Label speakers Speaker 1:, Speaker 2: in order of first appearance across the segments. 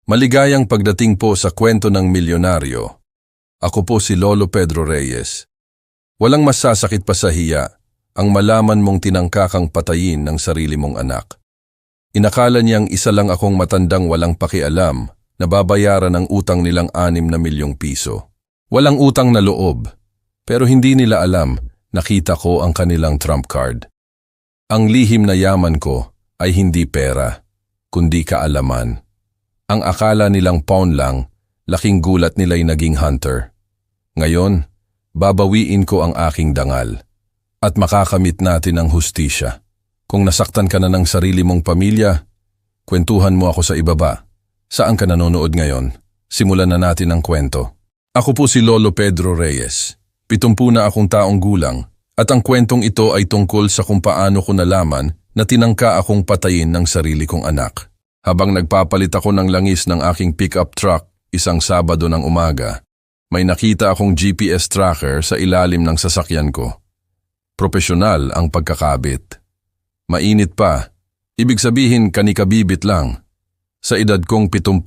Speaker 1: Maligayang pagdating po sa kwento ng milyonaryo. Ako po si Lolo Pedro Reyes. Walang masasakit pa sa hiya ang malaman mong tinangka kang patayin ng sarili mong anak. Inakala niyang isa lang akong matandang walang pakialam na babayaran ang utang nilang 6 na milyong piso. Walang utang na loob, pero hindi nila alam nakita ko ang kanilang trump card. Ang lihim na yaman ko ay hindi pera, kundi kaalaman. Ang akala nilang pawn lang, laking gulat nila'y naging hunter. Ngayon, babawiin ko ang aking dangal at makakamit natin ang hustisya. Kung nasaktan ka na ng sarili mong pamilya, kwentuhan mo ako sa ibaba. Saan ka nanonood ngayon? Simulan na natin ang kwento. Ako po si Lolo Pedro Reyes. 70 na akong taong gulang at ang kwentong ito ay tungkol sa kung paano ko nalaman na tinangka akong patayin ng sarili kong anak. Habang nagpapalit ako ng langis ng aking pickup truck isang Sabado ng umaga, may nakita akong GPS tracker sa ilalim ng sasakyan ko. Profesional ang pagkakabit. Mainit pa, ibig sabihin kanikabibit lang. Sa edad kong 70,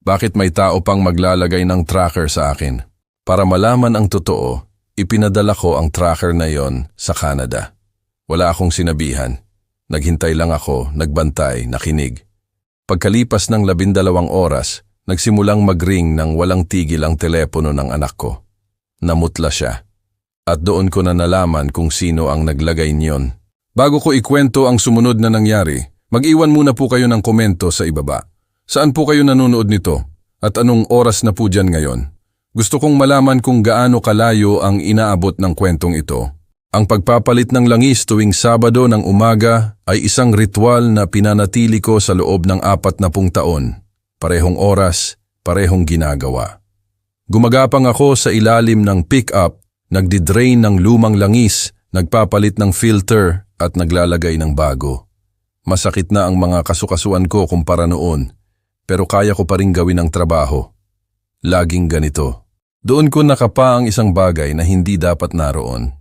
Speaker 1: bakit may tao pang maglalagay ng tracker sa akin? Para malaman ang totoo, ipinadala ko ang tracker na yon sa Canada. Wala akong sinabihan. Naghintay lang ako, nagbantay, nakinig. Pagkalipas ng 12 oras, nagsimulang mag-ring ng walang tigil ang telepono ng anak ko. Namutla siya. At doon ko na nalaman kung sino ang naglagay niyon. Bago ko ikwento ang sumunod na nangyari, mag-iwan muna po kayo ng komento sa ibaba. Saan po kayo nanonood nito? At anong oras na po dyan ngayon? Gusto kong malaman kung gaano kalayo ang inaabot ng kwentong ito. Ang pagpapalit ng langis tuwing Sabado ng umaga ay isang ritual na pinanatili ko sa loob ng 40 taon. Parehong oras, parehong ginagawa. Gumagapang ako sa ilalim ng pick-up, nagdidrain ng lumang langis, nagpapalit ng filter at naglalagay ng bago. Masakit na ang mga kasukasuan ko kumpara noon, pero kaya ko pa rin gawin ang trabaho. Laging ganito. Doon ko nakapa ang isang bagay na hindi dapat naroon.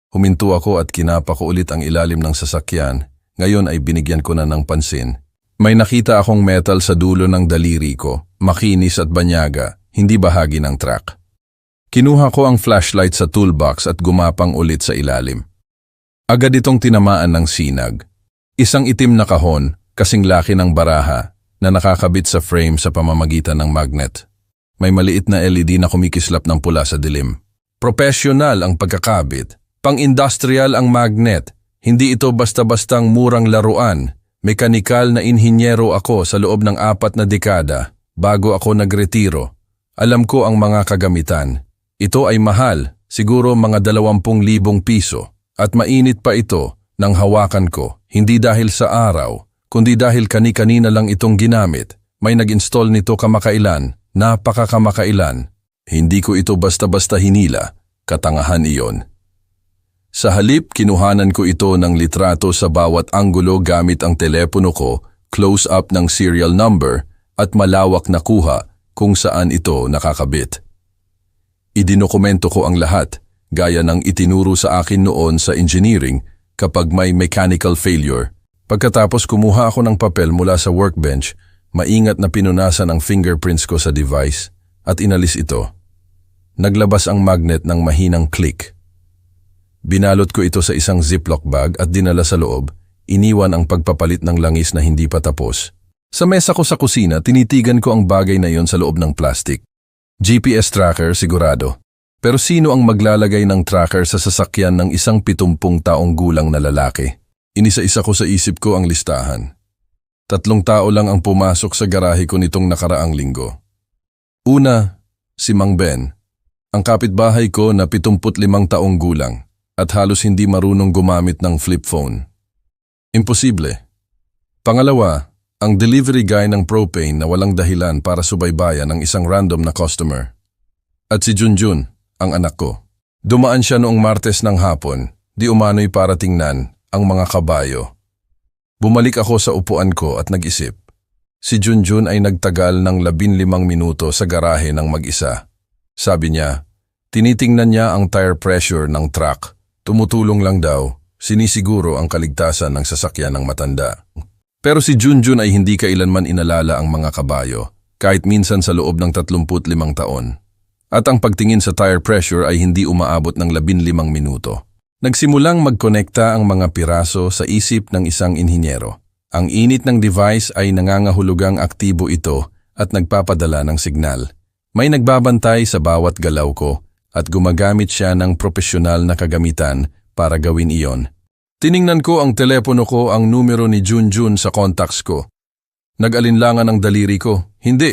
Speaker 1: Huminto ako at kinapa ko ulit ang ilalim ng sasakyan. Ngayon ay binigyan ko na ng pansin. May nakita akong metal sa dulo ng daliri ko, makinis at banyaga, hindi bahagi ng truck. Kinuha ko ang flashlight sa toolbox at gumapang ulit sa ilalim. Agad itong tinamaan ng sinag. Isang itim na kahon, kasing laki ng baraha, na nakakabit sa frame sa pamamagitan ng magnet. May maliit na LED na kumikislap ng pula sa dilim. Professional ang pagkakabit. Pang-industrial ang magnet, hindi ito basta-bastang murang laruan. Mekanikal na inhinyero ako sa loob ng 4 na dekada bago ako nagretiro. Alam ko ang mga kagamitan. Ito ay mahal, siguro mga 20,000 piso. At mainit pa ito nang hawakan ko, hindi dahil sa araw, kundi dahil kani-kanina lang itong ginamit. May nag-install nito kamakailan, napakakamakailan. Hindi ko ito basta-basta hinila, katangahan iyon. Sa halip, kinuhanan ko ito ng litrato sa bawat anggulo gamit ang telepono ko, close-up ng serial number at malawak na kuha kung saan ito nakakabit. Idinokumento ko ang lahat, gaya ng itinuro sa akin noon sa engineering kapag may mechanical failure. Pagkatapos kumuha ako ng papel mula sa workbench, maingat na pinunasan ang fingerprints ko sa device at inalis ito. Naglabas ang magnet ng mahinang click. Binalot ko ito sa isang ziplock bag at dinala sa loob, iniwan ang pagpapalit ng langis na hindi pa tapos. Sa mesa ko sa kusina, tinitigan ko ang bagay na yon sa loob ng plastic. GPS tracker sigurado. Pero sino ang maglalagay ng tracker sa sasakyan ng isang 70 taong gulang na lalaki? Inisa-isa ko sa isip ko ang listahan. 3 tao lang ang pumasok sa garahe ko nitong nakaraang linggo. Una, si Mang Ben, ang kapitbahay ko na 75 taong gulang. At halos hindi marunong gumamit ng flip phone. Imposible. Pangalawa, ang delivery guy ng propane na walang dahilan para subaybayan ng isang random na customer. At si Junjun, ang anak ko. Dumaan siya noong Martes ng hapon, di umano'y para tingnan ang mga kabayo. Bumalik ako sa upuan ko at nag-isip. Si Junjun ay nagtagal ng 15 minuto sa garahe ng mag-isa. Sabi niya, tinitingnan niya ang tire pressure ng truck. Tumutulong lang daw, sinisiguro ang kaligtasan ng sasakyan ng matanda. Pero si Junjun ay hindi kailanman inalala ang mga kabayo, kahit minsan sa loob ng 35 taon. At ang pagtingin sa tire pressure ay hindi umaabot ng 15 minuto. Nagsimulang magkonekta ang mga piraso sa isip ng isang inhinyero. Ang init ng device ay nangangahulugang aktibo ito at nagpapadala ng signal. May nagbabantay sa bawat galaw ko at gumagamit siya ng propesyonal na kagamitan para gawin iyon. Tiningnan ko ang telepono ko, ang numero ni Junjun sa contacts ko. Nag-alinlangan ang daliri ko. Hindi.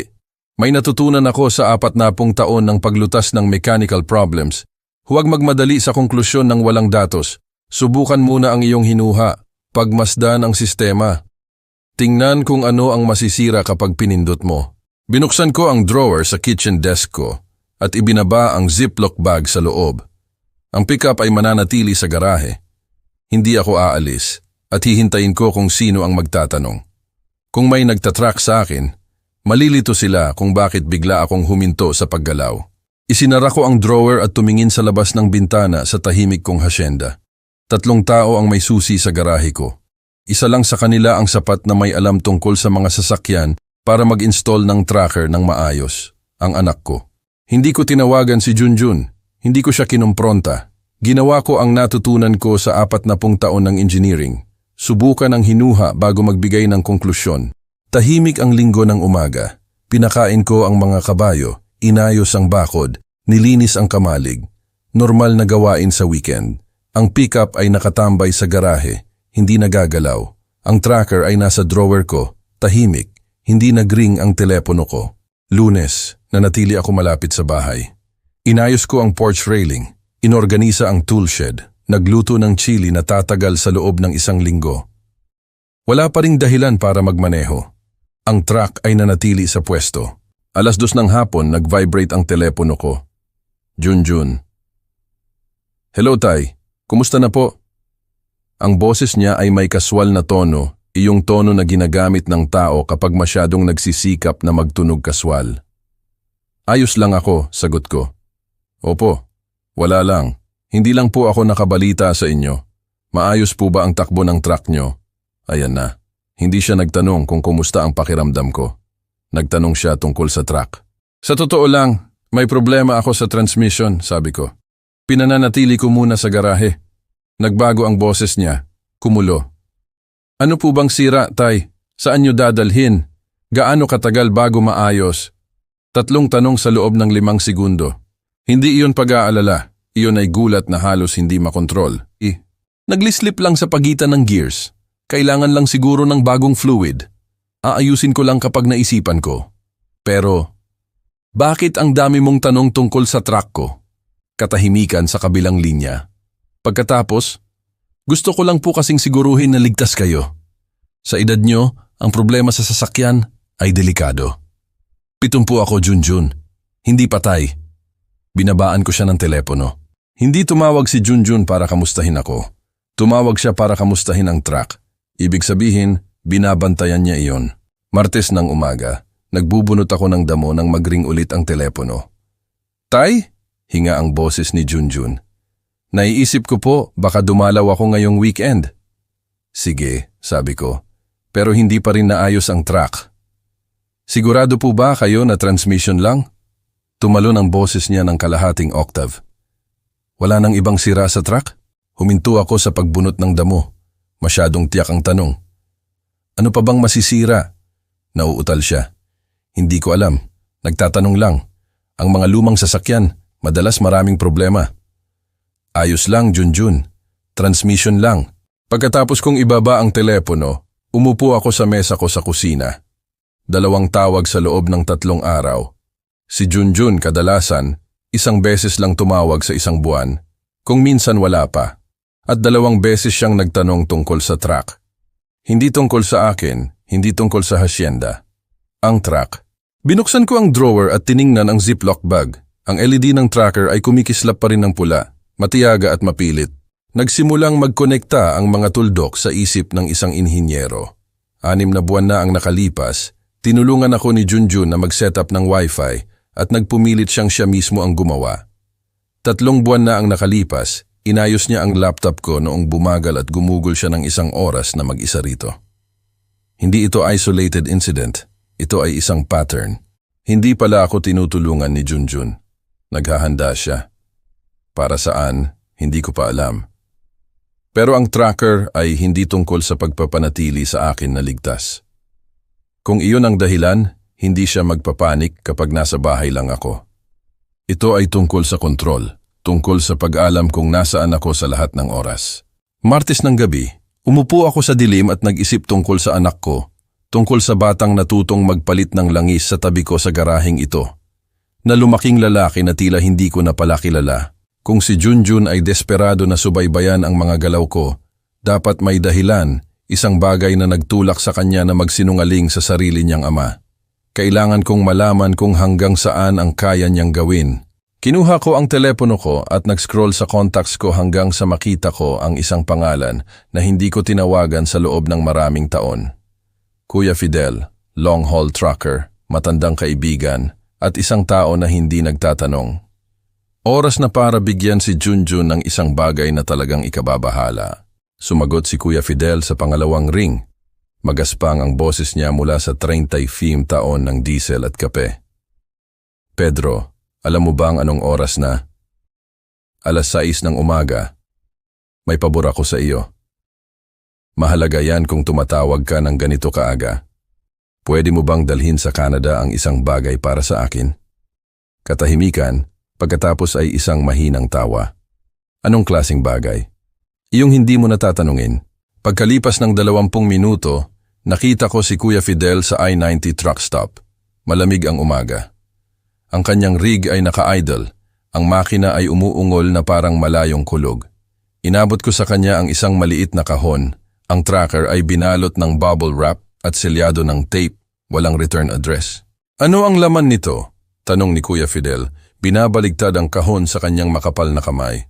Speaker 1: May natutunan ako sa 40 taon ng paglutas ng mechanical problems. Huwag magmadali sa konklusyon ng walang datos. Subukan muna ang iyong hinuha. Pagmasdan ang sistema. Tingnan kung ano ang masisira kapag pinindot mo. Binuksan ko ang drawer sa kitchen desk ko at ibinaba ang ziplock bag sa loob. Ang pickup ay mananatili sa garahe. Hindi ako aalis at hihintayin ko kung sino ang magtatanong. Kung may nagtatrack sa akin, malilito sila kung bakit bigla akong huminto sa paggalaw. Isinara ko ang drawer at tumingin sa labas ng bintana sa tahimik kong hasyenda. 3 tao ang may susi sa garahe ko. Isa lang sa kanila ang sapat na may alam tungkol sa mga sasakyan para mag-install ng tracker ng maayos, ang anak ko. Hindi ko tinawagan si Junjun, hindi ko siya kinumpronta. Ginawa ko ang natutunan ko sa 40 taon ng engineering. Subukan ang hinuha bago magbigay ng konklusyon. Tahimik ang linggo ng umaga. Pinakain ko ang mga kabayo, inayos ang bakod, nilinis ang kamalig. Normal na gawain sa weekend. Ang pickup ay nakatambay sa garahe, hindi nagagalaw. Ang tracker ay nasa drawer ko, tahimik, hindi nagring ang telepono ko. Lunes, nanatili ako malapit sa bahay. Inayos ko ang porch railing. Inorganisa ang tool shed, nagluto ng chili na tatagal sa loob ng 1 linggo. Wala pa ring dahilan para magmaneho. Ang truck ay nanatili sa pwesto. 2:00 ng hapon, nag-vibrate ang telepono ko. Junjun. Hello, Tay. Kumusta na po? Ang boses niya ay may kaswal na tono, iyong tono na ginagamit ng tao kapag masyadong nagsisikap na magtunog kaswal. Ayos lang ako, sagot ko. Opo. Wala lang. Hindi lang po ako nakabalita sa inyo. Maayos po ba ang takbo ng truck nyo? Ayan na. Hindi siya nagtanong kung kumusta ang pakiramdam ko. Nagtanong siya tungkol sa truck. Sa totoo lang, may problema ako sa transmission, sabi ko. Pinananatili ko muna sa garahe. Nagbago ang boses niya. Kumulo. Ano po bang sira, Tay? Saan nyo dadalhin? Gaano katagal bago maayos? 3 tanong sa loob ng 5 segundo. Hindi iyon pag-aalala, iyon ay gulat na halos hindi makontrol. Naglislip lang sa pagitan ng gears. Kailangan lang siguro ng bagong fluid. Aayusin ko lang kapag naisipan ko. Pero, bakit ang dami mong tanong tungkol sa truck ko? Katahimikan sa kabilang linya. Pagkatapos, gusto ko lang po kasing siguruhin na ligtas kayo. Sa edad nyo, ang problema sa sasakyan ay delikado. 7 po ako, Junjun. Hindi patay. Binabaan ko siya ng telepono. Hindi tumawag si Junjun para kamustahin ako. Tumawag siya para kamustahin ang truck. Ibig sabihin, binabantayan niya iyon. Martes ng umaga, nagbubunot ako ng damo nang magring ulit ang telepono. Tay? Hinga ang boses ni Junjun. Naiisip ko po, baka dumalaw ako ngayong weekend. Sige, sabi ko. Pero hindi pa rin naayos ang truck. Sigurado po ba kayo na transmission lang? Tumalon ang boses niya ng kalahating octave. Wala nang ibang sira sa truck? Huminto ako sa pagbunot ng damo. Masyadong tiyak ang tanong. Ano pa bang masisira? Nauutal siya. Hindi ko alam. Nagtatanong lang. Ang mga lumang sasakyan, madalas maraming problema. Ayos lang, Junjun. Transmission lang. Pagkatapos kong ibaba ang telepono, umupo ako sa mesa ko sa kusina. 2 tawag sa loob ng 3 araw. Si Junjun kadalasan, 1 beses lang tumawag sa 1 buwan, kung minsan wala pa. At 2 beses siyang nagtanong tungkol sa truck. Hindi tungkol sa akin, hindi tungkol sa hasyenda. Ang truck. Binuksan ko ang drawer at tiningnan ang ziplock bag. Ang LED ng tracker ay kumikislap pa rin ng pula, matiyaga at mapilit. Nagsimulang magkonekta ang mga tuldok sa isip ng isang inhinyero. 6 na buwan na ang nakalipas, tinulungan ako ni Junjun na mag-setup ng Wi-Fi at nagpumilit siyang siya mismo ang gumawa. 3 buwan na ang nakalipas, inayos niya ang laptop ko noong bumagal at gumugol siya ng 1 oras na mag-isa rito. Hindi ito isolated incident. Ito ay isang pattern. Hindi pala ako tinutulungan ni Junjun. Naghahanda siya. Para saan, hindi ko pa alam. Pero ang tracker ay hindi tungkol sa pagpapanatili sa akin na ligtas. Kung iyon ang dahilan, hindi siya magpapanik kapag nasa bahay lang ako. Ito ay tungkol sa kontrol, tungkol sa pag-alam kung nasaan ako sa lahat ng oras. Martes ng gabi, umupo ako sa dilim at nag-isip tungkol sa anak ko, tungkol sa batang natutong magpalit ng langis sa tabi ko sa garaheng ito, na lumaking lalaki na tila hindi ko na pala kilala. Kung si Junjun ay desperado na subaybayan ang mga galaw ko, dapat may dahilan, isang bagay na nagtulak sa kanya na magsinungaling sa sarili niyang ama. Kailangan kong malaman kung hanggang saan ang kaya niyang gawin. Kinuha ko ang telepono ko at nag-scroll sa contacts ko hanggang sa makita ko ang isang pangalan na hindi ko tinawagan sa loob ng maraming taon. Kuya Fidel, long-haul trucker, matandang kaibigan, at isang tao na hindi nagtatanong. Oras na para bigyan si Junjun ng isang bagay na talagang ikababahala. Sumagot si Kuya Fidel sa pangalawang ring. Magaspang ang boses niya mula sa 35 taon ng diesel at kape. Pedro, alam mo bang anong oras na? 6:00 ng umaga. May pabor ako sa iyo. Mahalaga yan kung tumatawag ka ng ganito kaaga. Pwede mo bang dalhin sa Canada ang isang bagay para sa akin? Katahimikan, pagkatapos ay isang mahinang tawa. Anong klaseng bagay? Iyong hindi mo natatanungin. Pagkalipas ng 20 minuto, nakita ko si Kuya Fidel sa I-90 truck stop. Malamig ang umaga. Ang kanyang rig ay naka-idle. Ang makina ay umuungol na parang malayong kulog. Inabot ko sa kanya ang isang maliit na kahon. Ang tracker ay binalot ng bubble wrap at selyado ng tape, walang return address. Ano ang laman nito? Tanong ni Kuya Fidel. Binabaligtad ang kahon sa kanyang makapal na kamay.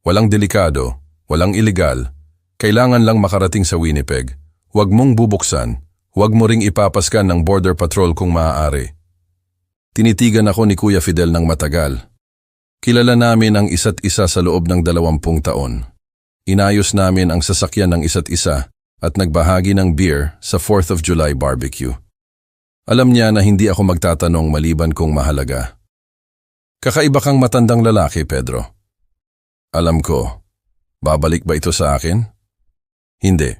Speaker 1: Walang delikado, walang ilegal. Kailangan lang makarating sa Winnipeg. Huwag mong bubuksan. Huwag mo ring ipapaskan ng Border Patrol kung maaari. Tinitigan ako ni Kuya Fidel ng matagal. Kilala namin ang isa't isa sa loob ng 20 taon. Inayos namin ang sasakyan ng isa't isa at nagbahagi ng beer sa 4th of July barbecue. Alam niya na hindi ako magtatanong maliban kung mahalaga. Kakaiba kang matandang lalaki, Pedro. Alam ko. Babalik ba ito sa akin? Hindi.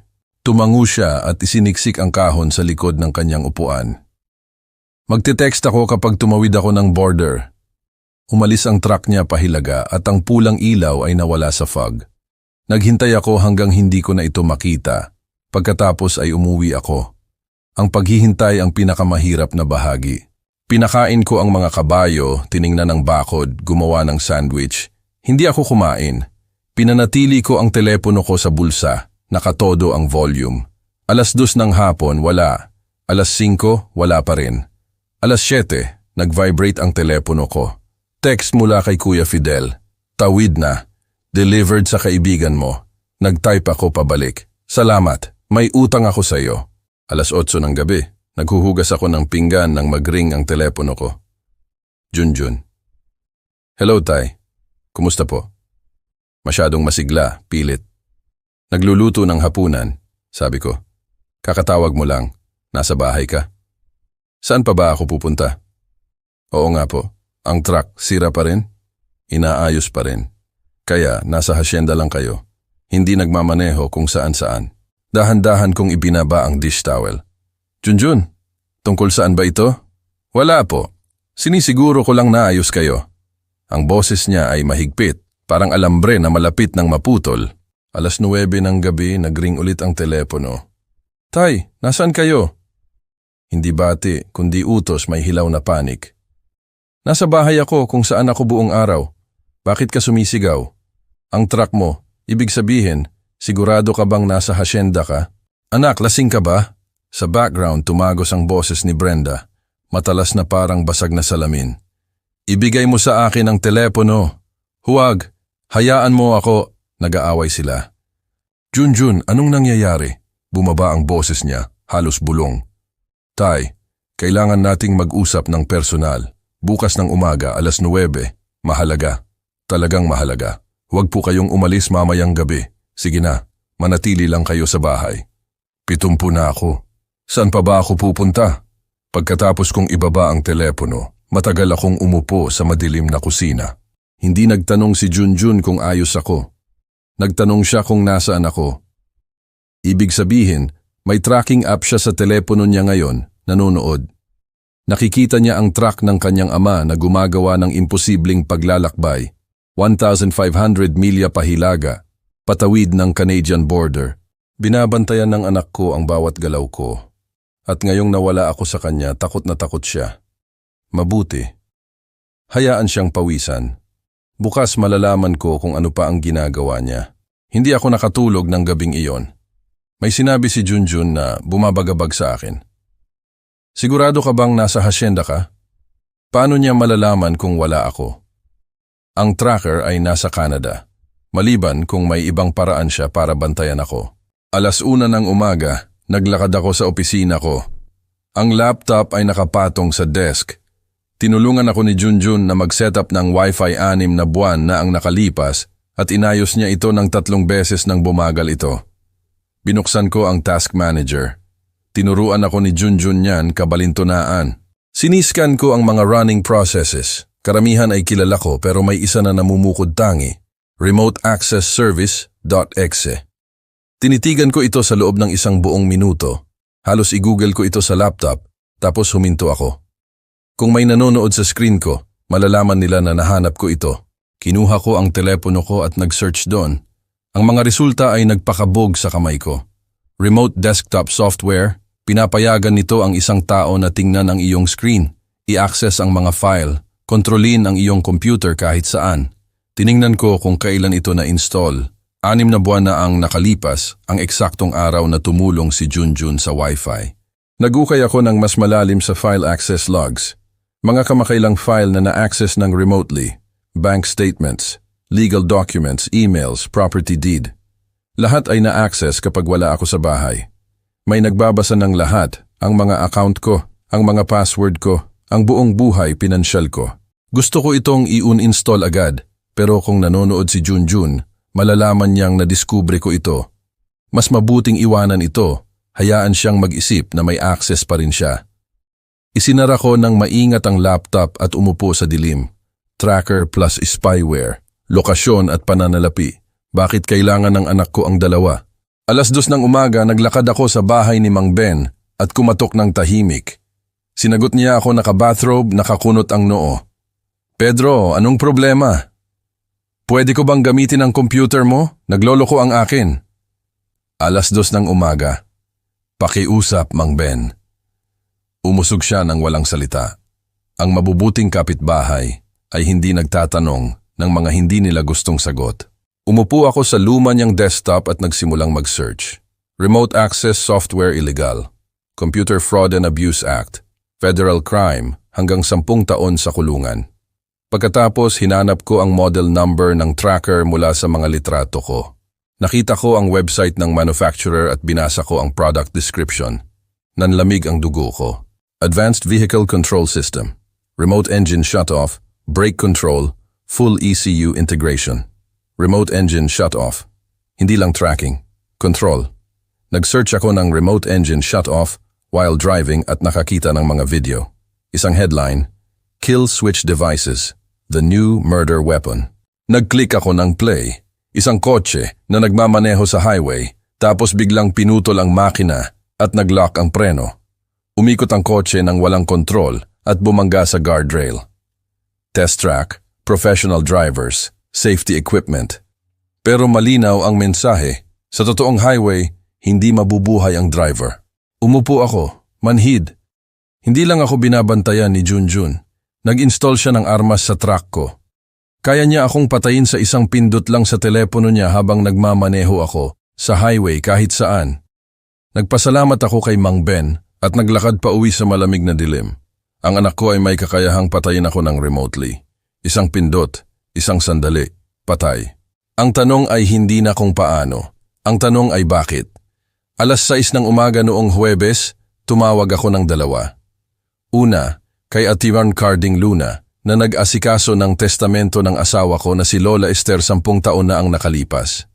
Speaker 1: Tumango siya at isiniksik ang kahon sa likod ng kanyang upuan. Magte-text ako kapag tumawid ako ng border. Umalis ang truck niya pahilaga at ang pulang ilaw ay nawala sa fog. Naghintay ako hanggang hindi ko na ito makita. Pagkatapos ay umuwi ako. Ang paghihintay ang pinakamahirap na bahagi. Pinakain ko ang mga kabayo, tiningnan ng bakod, gumawa ng sandwich. Hindi ako kumain. Pinanatili ko ang telepono ko sa bulsa, nakatodo ang volume. 2:00 ng hapon, wala. 5:00, wala pa rin. 7:00, nag-vibrate ang telepono ko. Text mula kay Kuya Fidel. Tawid na. Delivered sa kaibigan mo. Nag-type ako pabalik. Salamat, may utang ako sa iyo. 8:00 ng gabi, naghuhugas ako ng pinggan nang mag-ring ang telepono ko. Junjun. Hello, Tay. Kumusta po? Masyadong masigla, pilit. Nagluluto ng hapunan, sabi ko. Kakatawag mo lang, nasa bahay ka. Saan pa ba ako pupunta? Oo nga po, ang truck sira pa rin? Inaayos pa rin. Kaya nasa hasyenda lang kayo. Hindi nagmamaneho kung saan-saan. Dahan-dahan kong ibinaba ang dish towel. Junjun, tungkol saan ba ito? Wala po. Sinisiguro ko lang naayos kayo. Ang boses niya ay mahigpit, parang alambre na malapit ng maputol. 9:00 ng gabi, nagring ulit ang telepono. Tay, nasaan kayo? Hindi bati, kundi utos, may hilaw na panik. Nasa bahay ako kung saan ako buong araw. Bakit ka sumisigaw? Ang truck mo, ibig sabihin, sigurado ka bang nasa hasyenda ka? Anak, lasing ka ba? Sa background, tumagos ang boses ni Brenda, matalas na parang basag na salamin. Ibigay mo sa akin ang telepono. Huwag, hayaan mo ako. Nag-aaway sila. Junjun, anong nangyayari? Bumaba ang boses niya, halos bulong. Tay, kailangan nating mag-usap ng personal. Bukas ng umaga, 9:00. Mahalaga. Talagang mahalaga. Huwag po kayong umalis mamayang gabi. Sige na, manatili lang kayo sa bahay. 70 na ako. Saan pa ba ako pupunta? Pagkatapos kong ibaba ang telepono, matagal akong umupo sa madilim na kusina. Hindi nagtanong si Junjun kung ayos ako. Nagtanong siya kung nasaan ako. Ibig sabihin, may tracking app siya sa telepono niya ngayon, nanonood. Nakikita niya ang track ng kanyang ama na gumagawa ng imposibleng paglalakbay, 1,500 milya pahilaga, patawid ng Canadian border. Binabantayan ng anak ko ang bawat galaw ko. At ngayong nawala ako sa kanya, takot na takot siya. Mabuti. Hayaan siyang pawisan. Bukas malalaman ko kung ano pa ang ginagawa niya. Hindi ako nakatulog ng gabing iyon. May sinabi si Junjun na bumabagabag sa akin. Sigurado ka bang nasa hasyenda ka? Paano niya malalaman kung wala ako? Ang tracker ay nasa Canada. Maliban kung may ibang paraan siya para bantayan ako. 1:00 ng umaga, naglakad ako sa opisina ko. Ang laptop ay nakapatong sa desk. Tinulungan ako ni Junjun na mag-setup ng Wi-Fi 6 na buwan na ang nakalipas at inayos niya ito ng 3 beses nang bumagal ito. Binuksan ko ang task manager. Tinuruan ako ni Junjun niyan kabalintunaan. Siniscan ko ang mga running processes. Karamihan ay kilala ko pero may isa na namumukod tangi. Remote Access Service.exe. Tinitigan ko ito sa loob ng 1 buong minuto. Halos i-google ko ito sa laptop, tapos huminto ako. Kung may nanonood sa screen ko, malalaman nila na nahanap ko ito. Kinuha ko ang telepono ko at nag-search doon. Ang mga resulta ay nagpakabog sa kamay ko. Remote desktop software, pinapayagan nito ang isang tao na tingnan ang iyong screen, i-access ang mga file, kontrolin ang iyong computer kahit saan. Tiningnan ko kung kailan ito na-install. 6 na buwan na ang nakalipas, ang eksaktong araw na tumulong si Junjun sa Wi-Fi. Nagukay ako ng mas malalim sa file access logs. Mga kamakailang file na na-access ng remotely, bank statements, legal documents, emails, property deed. Lahat ay na-access kapag wala ako sa bahay. May nagbabasa ng lahat, ang mga account ko, ang mga password ko, ang buong buhay pinansyal ko. Gusto ko itong i-uninstall agad, pero kung nanonood si Junjun, malalaman niyang nadiskubre ko ito. Mas mabuting iwanan ito, hayaan siyang mag-isip na may access pa rin siya. Isinara ko ng maingat ang laptop at umupo sa dilim. Tracker plus spyware, lokasyon at pananalapi. Bakit kailangan ng anak ko ang dalawa? 2:00 ng umaga naglakad ako sa bahay ni Mang Ben at kumatok ng tahimik. Sinagot niya ako naka-bathrobe, nakakunot ang noo. Pedro, anong problema? Pwede ko bang gamitin ang computer mo? Nagloloko ang akin. 2:00 ng umaga. Pakiusap, Mang Ben. Umusog siya ng walang salita. Ang mabubuting kapitbahay ay hindi nagtatanong ng mga hindi nila gustong sagot. Umupo ako sa luma niyang desktop at nagsimulang mag-search. Remote Access Software Illegal, Computer Fraud and Abuse Act, Federal Crime, hanggang 10 taon sa kulungan. Pagkatapos hinanap ko ang model number ng tracker mula sa mga litrato ko. Nakita ko ang website ng manufacturer at binasa ko ang product description. Nanlamig ang dugo ko. Advanced Vehicle Control System, Remote Engine Shutoff, Brake Control, Full ECU Integration. Remote Engine Shutoff. Hindi lang tracking, control. Nag-search ako ng Remote Engine Shutoff while driving at nakakita ng mga video. Isang headline, Kill Switch Devices, The New Murder Weapon. Nag-click ako ng play. Isang kotse na nagmamaneho sa highway, tapos biglang pinutol ang makina at nag-lock ang preno. Umikot ang kotse ng walang kontrol at bumangga sa guardrail. Test track, professional drivers, safety equipment. Pero malinaw ang mensahe. Sa totoong highway, hindi mabubuhay ang driver. Umupo ako, manhid. Hindi lang ako binabantayan ni Junjun. Nag-install siya ng armas sa truck ko. Kaya niya akong patayin sa isang pindot lang sa telepono niya habang nagmamaneho ako sa highway kahit saan. Nagpasalamat ako kay Mang Ben at naglakad pa uwi sa malamig na dilim. Ang anak ko ay may kakayahang patayin ako ng remotely. Isang pindot, isang sandali, patay. Ang tanong ay hindi na kung paano. Ang tanong ay bakit. 6:00 ng umaga noong Huwebes, tumawag ako ng 2. Una, kay Ativan Carding Luna na nag-asikaso ng testamento ng asawa ko na si Lola Esther 10 taon na ang nakalipas.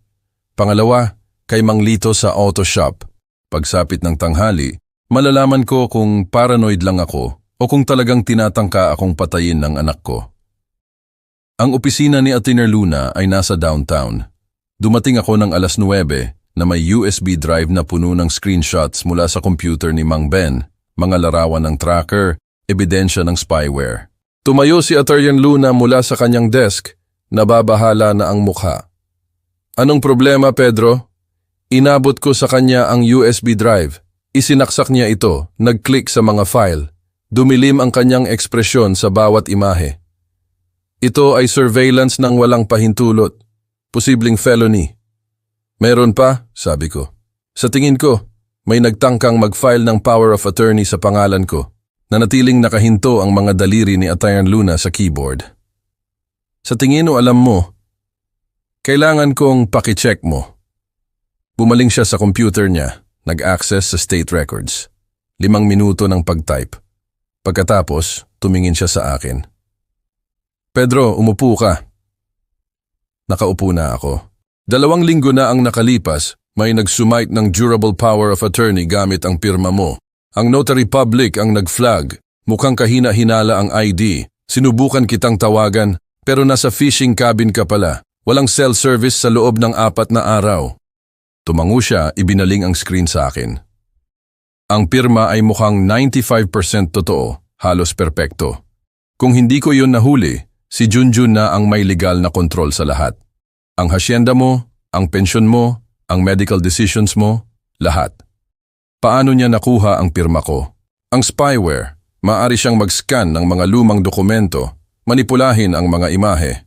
Speaker 1: Pangalawa, kay Mang Lito sa auto shop. Pagsapit ng tanghali, Malalaman ko kung paranoid lang ako o kung talagang tinatangka akong patayin ng anak ko. Ang opisina ni Atty. Luna ay nasa downtown. Dumating ako ng 9:00 na may USB drive na puno ng screenshots mula sa computer ni Mang Ben, mga larawan ng tracker, ebidensya ng spyware. Tumayo si Atty. Luna mula sa kanyang desk, nababahala na ang mukha. Anong problema, Pedro? Inabot ko sa kanya ang USB drive. Isinaksak niya ito, nag-click sa mga file. Dumilim ang kanyang ekspresyon sa bawat imahe. Ito ay surveillance ng walang pahintulot. Posibleng felony. Meron pa, sabi ko. Sa tingin ko, may nagtangkang mag-file ng power of attorney sa pangalan ko. Nanatiling nakahinto ang mga daliri ni Atty. Luna sa keyboard. Sa tingin o alam mo, kailangan kong pakicheck mo. Bumaling siya sa computer niya, nag-access sa state records. 5 minuto ng pag-type. Pagkatapos, tumingin siya sa akin. Pedro, umupo ka. Nakaupo na ako. 2 linggo na ang nakalipas, may nagsumite ng durable power of attorney gamit ang pirma mo. Ang notary public ang nag-flag. Mukhang kahina-hinala ang ID. Sinubukan kitang tawagan, pero nasa fishing cabin ka pala. Walang cell service sa loob ng 4 na araw. Tumango siya, ibinaling ang screen sa akin. Ang pirma ay mukhang 95% totoo, halos perpekto. Kung hindi ko yun nahuli, si Junjun na ang may legal na kontrol sa lahat. Ang hasyenda mo, ang pensyon mo, ang medical decisions mo, lahat. Paano niya nakuha ang pirma ko? Ang spyware, maaari siyang mag-scan ng mga lumang dokumento, manipulahin ang mga imahe.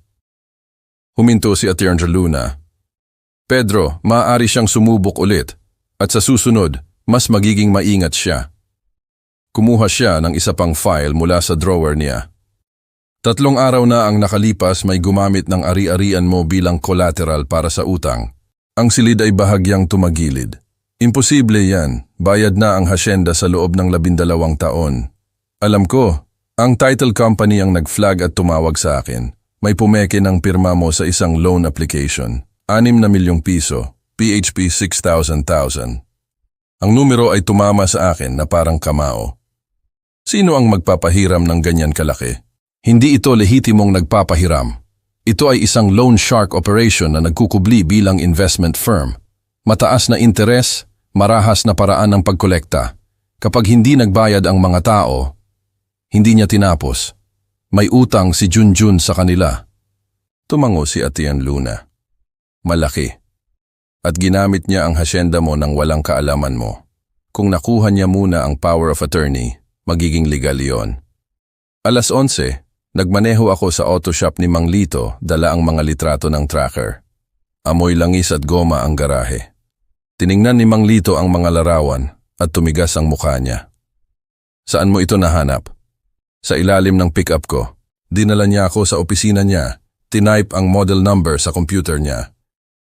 Speaker 1: Huminto si Atty. Luna. Pedro, maaari siyang sumubok ulit, at sa susunod, mas magiging maingat siya. Kumuha siya ng isa pang file mula sa drawer niya. 3 araw na ang nakalipas, may gumamit ng ari-arian mo bilang collateral para sa utang. Ang silid ay bahagyang tumagilid. Imposible yan, bayad na ang hasyenda sa loob ng 12 taon. Alam ko, ang title company ang nag-flag at tumawag sa akin. May pumeke ng pirma mo sa isang loan application. 6 na milyong piso, PHP 6,000. Ang numero ay tumama sa akin na parang kamao. Sino ang magpapahiram ng ganyan kalaki? Hindi ito lehitimong nagpapahiram. Ito ay isang loan shark operation na nagkukubli bilang investment firm. Mataas na interes, marahas na paraan ng pagkolekta. Kapag hindi nagbayad ang mga tao, hindi niya tinapos. May utang si Junjun sa kanila. Tumango si Atty. Luna. Malaki. At ginamit niya ang hasyenda mo nang walang kaalaman mo. Kung nakuha niya muna ang power of attorney, magiging legal yon. 11:00, nagmaneho ako sa auto shop ni Mang Lito, dala ang mga litrato ng tracker. Amoy langis at goma ang garahe. Tiningnan ni Mang Lito ang mga larawan at tumigas ang mukha niya. Saan mo ito nahanap? Sa ilalim ng pick-up ko. Dinala niya ako sa opisina niya. Tinype ang model number sa computer niya.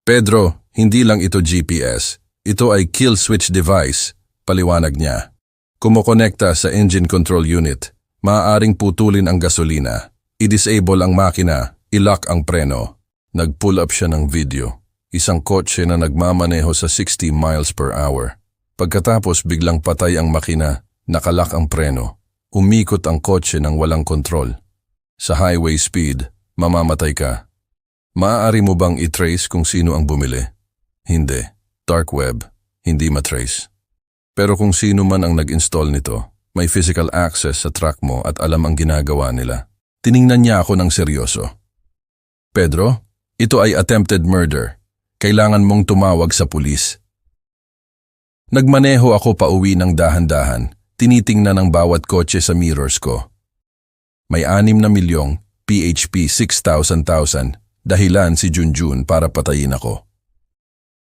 Speaker 1: Pedro, hindi lang ito GPS. Ito ay kill switch device, paliwanag niya. Kumokonekta sa engine control unit. Maaaring putulin ang gasolina, i-disable ang makina, i-lock ang preno. Nag-pull up siya ng video. Isang kotse na nagmamaneho sa 60 miles per hour. Pagkatapos biglang patay ang makina, nakalock ang preno. Umikot ang kotse ng walang kontrol. Sa highway speed, mamamatay ka. Maaari mo bang i-trace kung sino ang bumili? Hindi. Dark web, hindi matrace. Pero kung sino man ang nag-install nito, may physical access sa truck mo at alam ang ginagawa nila. Tiningnan niya ako ng seryoso. Pedro, ito ay attempted murder. Kailangan mong tumawag sa pulis. Nagmaneho ako pauwi ng dahan-dahan. Tinitingnan ang bawat kotse sa mirrors ko. May 6 na milyong, PHP 6,000, dahilan si Junjun para patayin ako.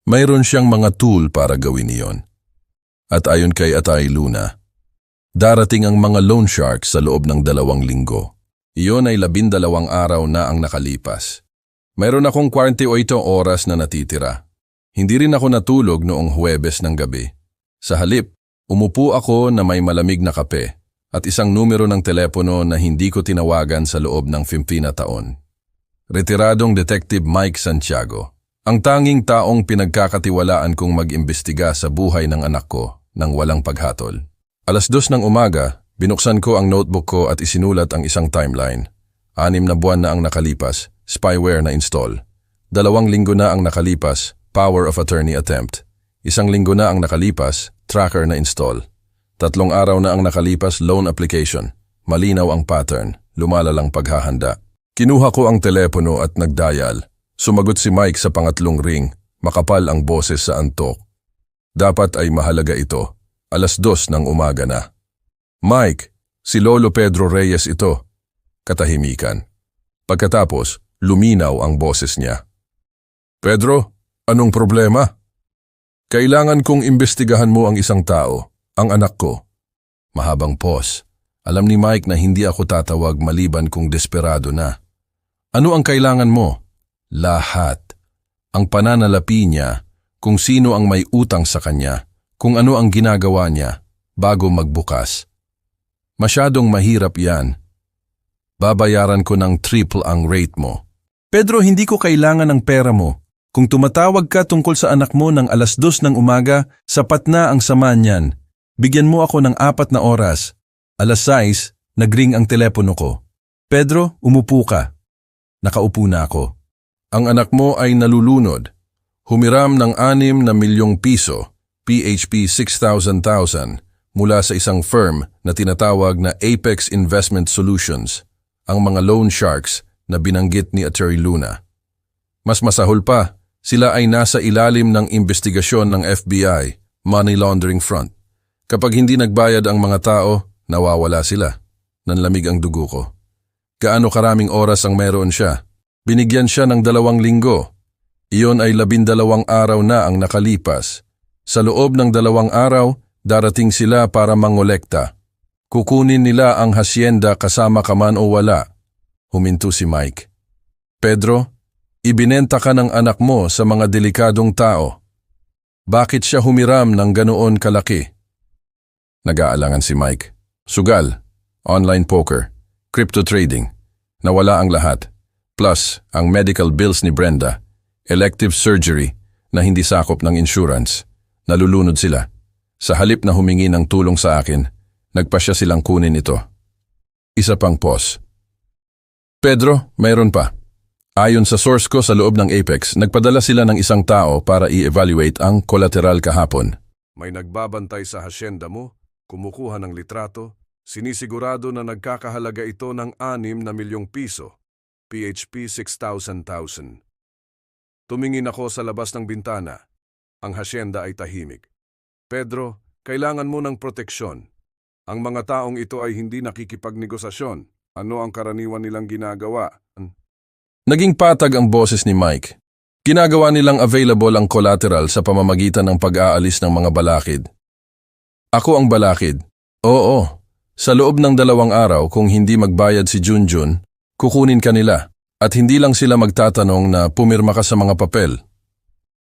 Speaker 1: Mayroon siyang mga tool para gawin iyon. At ayon kay Atty. Luna, darating ang mga loan sharks sa loob ng 2 linggo. Iyon ay 12 araw na ang nakalipas. Mayroon akong 48 oras na natitira. Hindi rin ako natulog noong Huwebes ng gabi. Sa halip, umupo ako na may malamig na kape at isang numero ng telepono na hindi ko tinawagan sa loob ng 15 na taon. Retiradong Detective Mike Santiago, ang tanging taong pinagkakatiwalaan kong mag-imbestiga sa buhay ng anak ko nang walang paghatol. 2:00 ng umaga, binuksan ko ang notebook ko at isinulat ang isang timeline. 6 na buwan na ang nakalipas, spyware na install. 2 linggo na ang nakalipas, power of attorney attempt. 1 linggo na ang nakalipas, tracker na install. 3 araw na ang nakalipas, loan application. Malinaw ang pattern, lumalalang paghahanda. Kinuha ko ang telepono at nagdial. Sumagot si Mike sa pangatlong ring, makapal ang boses sa antok. Dapat ay mahalaga ito. 2:00 ng umaga na. Mike, si Lolo Pedro Reyes ito. Katahimikan. Pagkatapos, luminaw ang boses niya. Pedro, anong problema? Kailangan kong imbestigahan mo ang isang tao, ang anak ko. Mahabang pause. Alam ni Mike na hindi ako tatawag maliban kung desperado na. Ano ang kailangan mo? Lahat. Ang pananalapi niya, kung sino ang may utang sa kanya, kung ano ang ginagawa niya, bago magbukas. Masyadong mahirap yan. Babayaran ko ng triple ang rate mo. Pedro, hindi ko kailangan ng pera mo. Kung tumatawag ka tungkol sa anak mo ng 2:00 ng umaga, sapat na ang sama niyan. Bigyan mo ako ng 4 na oras. 6:00, nagring ang telepono ko. Pedro, umupo ka. Nakaupo na ako. Ang anak mo ay nalulunod. Humiram ng 6 na milyong piso, PHP 6,000 mula sa isang firm na tinatawag na Apex Investment Solutions, ang mga loan sharks na binanggit ni Attorney Luna. Mas masahol pa, sila ay nasa ilalim ng investigasyon ng FBI, money laundering front. Kapag hindi nagbayad ang mga tao, nawawala sila. Nanlamig ang dugo ko. Gaano karaming oras ang meron siya? Binigyan siya ng 2 linggo. Iyon ay 12 araw na ang nakalipas. Sa loob ng 2 araw, darating sila para mangolekta. Kukunin nila ang hasyenda kasama ka man o wala. Huminto si Mike. Pedro, ibinenta ka ng anak mo sa mga delikadong tao. Bakit siya humiram ng ganoon kalaki? Nag-aalangan si Mike. Sugal, online poker, crypto trading. Nawala ang lahat. Plus, ang medical bills ni Brenda, elective surgery na hindi sakop ng insurance. Nalulunod sila. Sa halip na humingi ng tulong sa akin, nagpasya silang kunin ito. Isa pang pause. Pedro, mayroon pa. Ayon sa source ko sa loob ng Apex, nagpadala sila ng isang tao para i-evaluate ang collateral kahapon. May nagbabantay sa hasyenda mo, kumukuha ng litrato, sinisigurado na nagkakahalaga ito ng 6 na milyong piso. PHP 6,000. Tumingin ako sa labas ng bintana. Ang hasyenda ay tahimik. Pedro, kailangan mo ng proteksyon. Ang mga taong ito ay hindi nakikipagnegosasyon. Ano ang karaniwan nilang ginagawa? Naging patag ang boses ni Mike. Ginagawa nilang available ang collateral sa pamamagitan ng pag-aalis ng mga balakid. Ako ang balakid. Oo. Sa loob ng 2 araw kung hindi magbayad si Junjun, kukunin ka nila at hindi lang sila magtatanong na pumirma ka sa mga papel.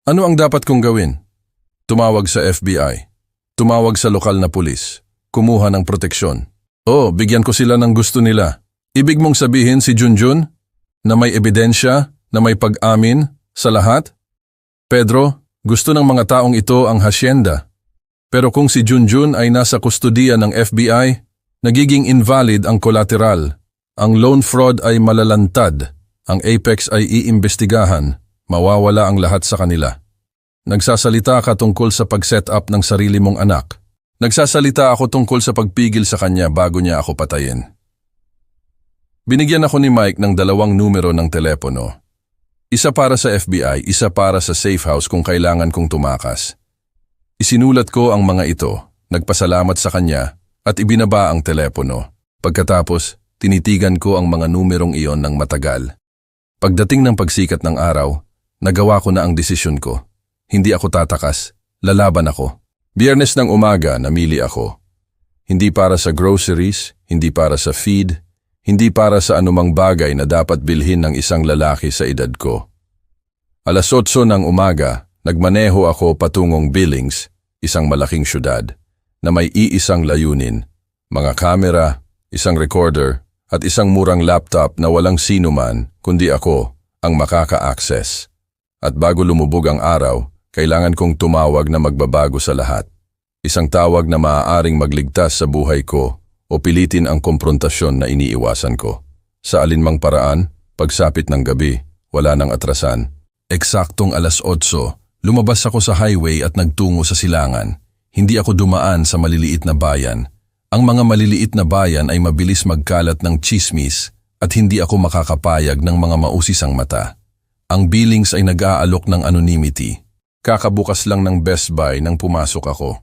Speaker 1: Ano ang dapat kong gawin? Tumawag sa FBI. Tumawag sa lokal na pulis. Kumuha ng proteksyon. Bigyan ko sila ng gusto nila. Ibig mong sabihin si Junjun na may ebidensya, na may pag-amin sa lahat? Pedro, gusto ng mga taong ito ang hasyenda. Pero kung si Junjun ay nasa kustodiya ng FBI, nagiging invalid ang collateral. Ang loan fraud ay malalantad. Ang Apex ay iimbestigahan. Mawawala ang lahat sa kanila. Nagsasalita ka tungkol sa pag-set up ng sarili mong anak. Nagsasalita ako tungkol sa pagpigil sa kanya bago niya ako patayin. Binigyan ako ni Mike ng 2 numero ng telepono. Isa para sa FBI, isa para sa safe house kung kailangan kong tumakas. Isinulat ko ang mga ito, nagpasalamat sa kanya at ibinaba ang telepono. Pagkatapos, tinitigan ko ang mga numerong iyon ng matagal. Pagdating ng pagsikat ng araw, nagawa ko na ang desisyon ko. Hindi ako tatakas, lalaban ako. Biyernes ng umaga, namili ako. Hindi para sa groceries, hindi para sa feed, hindi para sa anumang bagay na dapat bilhin ng isang lalaki sa edad ko. 8:00 ng umaga, nagmaneho ako patungong Billings, isang malaking syudad, na may iisang layunin, mga kamera, isang recorder, at isang murang laptop na walang sino man kundi ako ang makaka-access. At bago lumubog ang araw, kailangan kong tumawag na magbabago sa lahat. Isang tawag na maaaring magligtas sa buhay ko o pilitin ang komprontasyon na iniiwasan ko. Sa alinmang paraan, pagsapit ng gabi, wala nang atrasan. Eksaktong 8:00, lumabas ako sa highway at nagtungo sa silangan. Hindi ako dumaan sa maliliit na bayan. Ang mga maliliit na bayan ay mabilis magkalat ng tsismis at hindi ako makakapayag ng mga mausisang mata. Ang billings ay nag-aalok ng anonymity. Kakabukas lang ng Best Buy nang pumasok ako.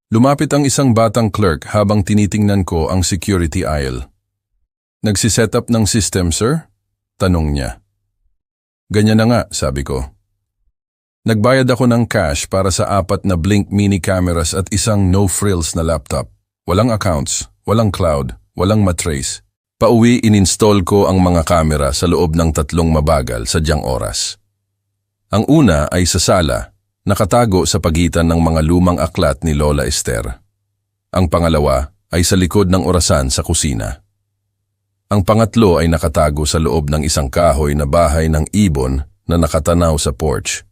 Speaker 1: Lumapit ang isang batang clerk habang tinitingnan ko ang security aisle. "Nagsiset up ng system, sir?" tanong niya. "Ganyan na nga," sabi ko. Nagbayad ako ng cash para sa 4 na Blink mini cameras at isang no-frills na laptop. Walang accounts, walang cloud, walang matrace. Pauwi ininstall ko ang mga kamera sa loob ng 3 mabagal sadyang oras. Ang una ay sa sala, nakatago sa pagitan ng mga lumang aklat ni Lola Esther. Ang pangalawa ay sa likod ng orasan sa kusina. Ang pangatlo ay nakatago sa loob ng isang kahoy na bahay ng ibon na nakatanaw sa porch.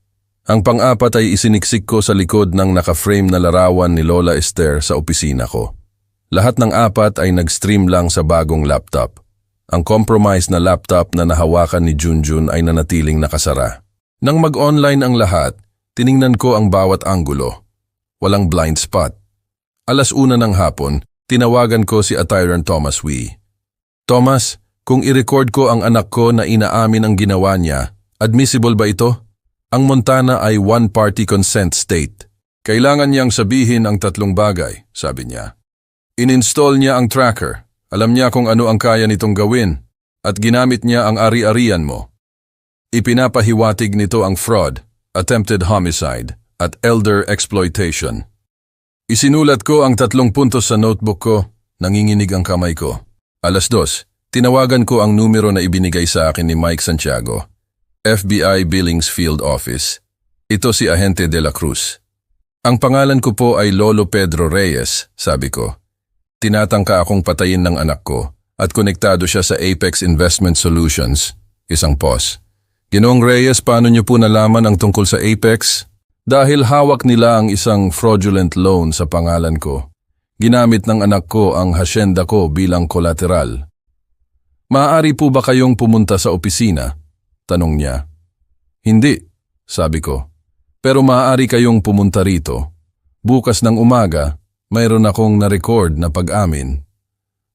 Speaker 1: Ang pang-apat ay isiniksik ko sa likod ng naka-frame na larawan ni Lola Esther sa opisina ko. Lahat ng 4 ay nag-stream lang sa bagong laptop. Ang compromised na laptop na nahawakan ni Junjun ay nanatiling nakasara. Nang mag-online ang lahat, tiningnan ko ang bawat anggulo. Walang blind spot. 1:00 ng hapon, tinawagan ko si Atyron Thomas Wee. "Thomas, kung i-record ko ang anak ko na inaamin ang ginawa niya, admissible ba ito? Ang Montana ay one-party consent state. Kailangan niyang sabihin ang 3 bagay," sabi niya. "Ininstall niya ang tracker. Alam niya kung ano ang kaya nitong gawin. At ginamit niya ang ari-arian mo. Ipinapahiwatig nito ang fraud, attempted homicide, at elder exploitation." Isinulat ko ang 3 puntos sa notebook ko, nanginginig ang kamay ko. 2:00, tinawagan ko ang numero na ibinigay sa akin ni Mike Santiago, FBI Billings Field Office. Ito si Ahente de la Cruz. "Ang pangalan ko po ay Lolo Pedro Reyes," sabi ko. "Tinatangka akong patayin ng anak ko at konektado siya sa Apex Investment Solutions," isang POS. "Ginoong Reyes, paano niyo po nalaman ang tungkol sa Apex?" "Dahil hawak nila ang isang fraudulent loan sa pangalan ko. Ginamit ng anak ko ang hasyenda ko bilang kolateral." "Maaari po ba kayong pumunta sa opisina?" tanong niya. "Hindi," sabi ko. "Pero maaari kayong pumunta rito. Bukas ng umaga, mayroon akong na-record na pag-amin.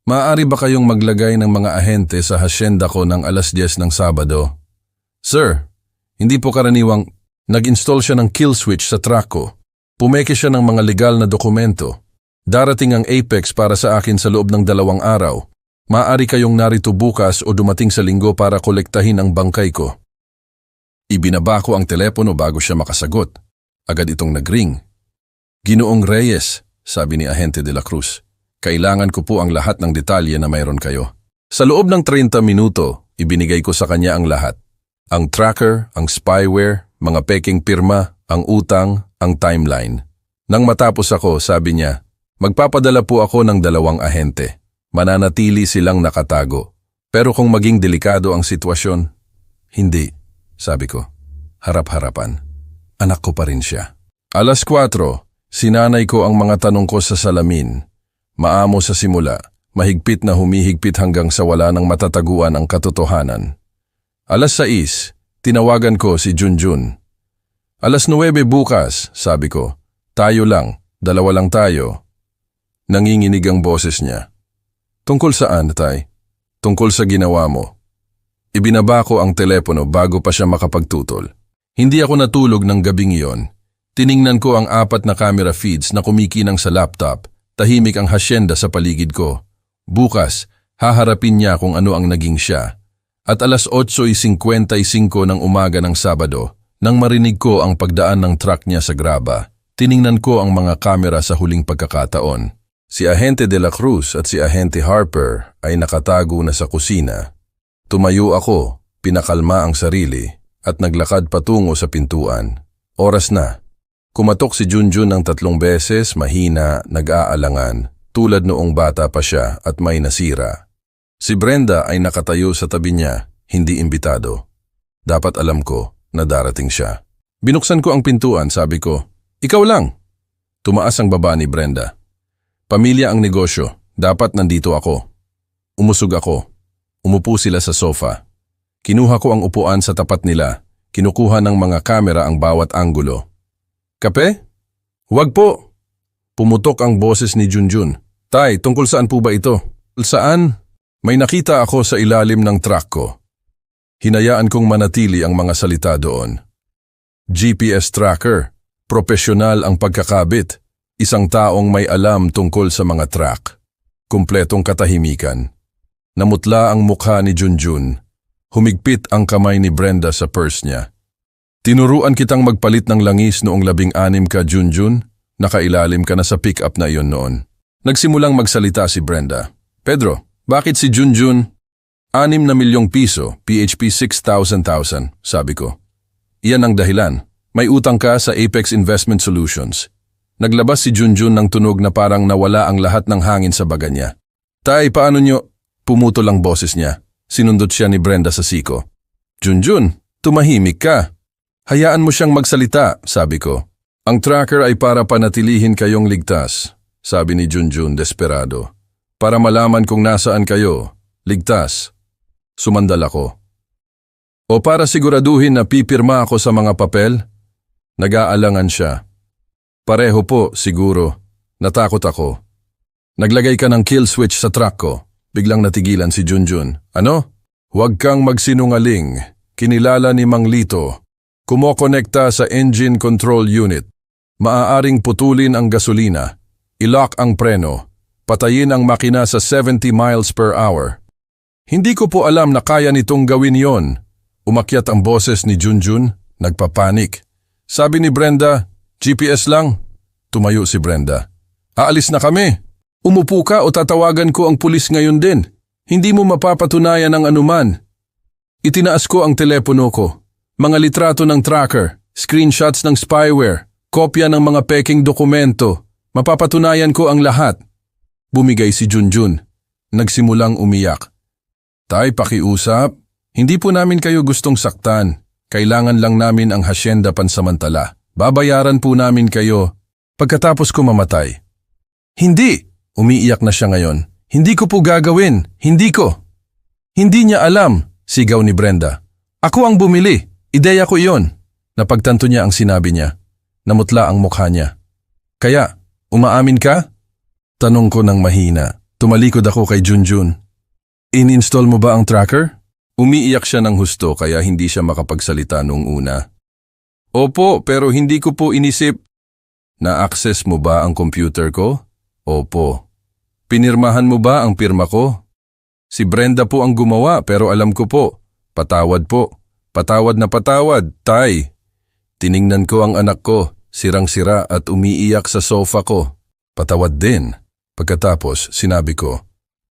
Speaker 1: Maaari ba kayong maglagay ng mga ahente sa hasyenda ko ng 10:00 ng Sabado?" "Sir, hindi po karaniwang..." Nag-install siya ng kill switch sa truck ko. Pumeke siya ng mga legal na dokumento. "Darating ang Apex para sa akin sa loob ng 2 araw. Maaari kayong narito bukas o dumating sa linggo para kolektahin ang bangkay ko." Ibinaba ko ang telepono bago siya makasagot. Agad itong nagring. "Ginoong Reyes," sabi ni Ahente de la Cruz, "kailangan ko po ang lahat ng detalye na mayroon kayo." Sa loob ng 30 minuto, ibinigay ko sa kanya ang lahat. Ang tracker, ang spyware, mga peking pirma, ang utang, ang timeline. Nang matapos ako, sabi niya, "Magpapadala po ako ng 2 ahente. Mananatili silang nakatago. Pero kung maging delikado ang sitwasyon..." "Hindi," sabi ko. Harap-harapan. Anak ko pa rin siya. 4:00, sinanay ko ang mga tanong ko sa salamin. Maamo sa simula, mahigpit na humihigpit hanggang sa wala nang matataguan ang katotohanan. 6:00, tinawagan ko si Junjun. 9:00 bukas, sabi ko. "Tayo lang, 2 lang tayo." Nanginginig ang boses niya. "Tungkol saan, Tay?" "Tungkol sa ginawa mo." Ibinaba ko ang telepono bago pa siya makapagtutol. Hindi ako natulog ng gabing iyon. Tiningnan ko ang 4 na camera feeds na kumikinang sa laptop. Tahimik ang hasyenda sa paligid ko. Bukas, haharapin niya kung ano ang naging siya. At 8:55 ng umaga ng Sabado, nang marinig ko ang pagdaan ng truck niya sa graba, tiningnan ko ang mga kamera sa huling pagkakataon. Si Ahente de la Cruz at si Ahente Harper ay nakatago na sa kusina. Tumayo ako, pinakalma ang sarili, at naglakad patungo sa pintuan. Oras na. Kumatok si Junjun ng 3 beses, mahina, nag-aalangan, tulad noong bata pa siya at may nasira. Si Brenda ay nakatayo sa tabi niya, hindi imbitado. Dapat alam ko na darating siya. Binuksan ko ang pintuan, sabi ko, "Ikaw lang." Tumaas ang baba ni Brenda. Pamilya ang negosyo, dapat nandito ako. Umusog ako. Umupo sila sa sofa. Kinuha ko ang upuan sa tapat nila. Kinukuha ng mga kamera ang bawat anggulo. Kape? Huwag po. Pumutok ang boses ni Junjun. Tay, tungkol saan po ba ito? Saan? May nakita ako sa ilalim ng truck ko. Hinayaan kong manatili ang mga salita doon. GPS tracker. Propesyonal ang pagkakabit. Isang taong may alam tungkol sa mga truck. Kumpletong katahimikan. Namutla ang mukha ni Junjun. Humigpit ang kamay ni Brenda sa purse niya. Tinuruan kitang magpalit ng langis noong 16 ka, Junjun. Nakailalim ka na sa pick-up na iyon noon. Nagsimulang magsalita si Brenda. Pedro, bakit si Junjun? 6 na milyong piso, PHP 6,000, sabi ko. Iyan ang dahilan. May utang ka sa Apex Investment Solutions. Naglabas si Junjun ng tunog na parang nawala ang lahat ng hangin sa baga niya. Tay, paano nyo? Pumutol ang boses niya. Sinundot siya ni Brenda sa siko. Junjun, tumahimik ka. Hayaan mo siyang magsalita, sabi ko. Ang tracker ay para panatilihin kayong ligtas, sabi ni Junjun desperado. Para malaman kung nasaan kayo, ligtas. Sumandal ako. O para siguraduhin na pipirma ako sa mga papel? Nag-aalangan siya. Pareho po, siguro. Natakot ako. Naglagay ka ng kill switch sa truck ko. Biglang natigilan si Junjun. Ano? Huwag kang magsinungaling. Kinilala ni Mang Lito. Kumokonekta sa engine control unit. Maaaring putulin ang gasolina. I-lock ang preno. Patayin ang makina sa 70 miles per hour. Hindi ko po alam na kaya nitong gawin yon. Umakyat ang boses ni Junjun. Nagpapanik. Sabi ni Brenda, GPS lang. Tumayo si Brenda. Aalis na kami. Umupo ka o tatawagan ko ang pulis ngayon din. Hindi mo mapapatunayan ang anuman. Itinaas ko ang telepono ko. Mga litrato ng tracker, screenshots ng spyware, kopya ng mga peking dokumento. Mapapatunayan ko ang lahat. Bumigay si Junjun. Nagsimulang umiyak. Tay, pakiusap. Hindi po namin kayo gustong saktan. Kailangan lang namin ang hasyenda pansamantala. Babayaran po namin kayo pagkatapos ko mamatay. Hindi! Umiiyak na siya ngayon. Hindi ko po gagawin. Hindi ko. Hindi niya alam, sigaw ni Brenda. Ako ang bumili. Ideya ko iyon. Napagtanto niya ang sinabi niya. Namutla ang mukha niya. Kaya, umaamin ka? Tanong ko ng mahina. Tumalikod ako kay Junjun. In-install mo ba ang tracker? Umiiyak siya ng husto kaya hindi siya makapagsalita noong una. Opo, pero hindi ko po inisip. Na-access mo ba ang computer ko? Opo. Pinirmahan mo ba ang pirma ko? Si Brenda po ang gumawa pero alam ko po. Patawad po. Patawad na patawad, tay. Tiningnan ko ang anak ko, sirang-sira at umiiyak sa sofa ko. Patawad din. Pagkatapos, sinabi ko,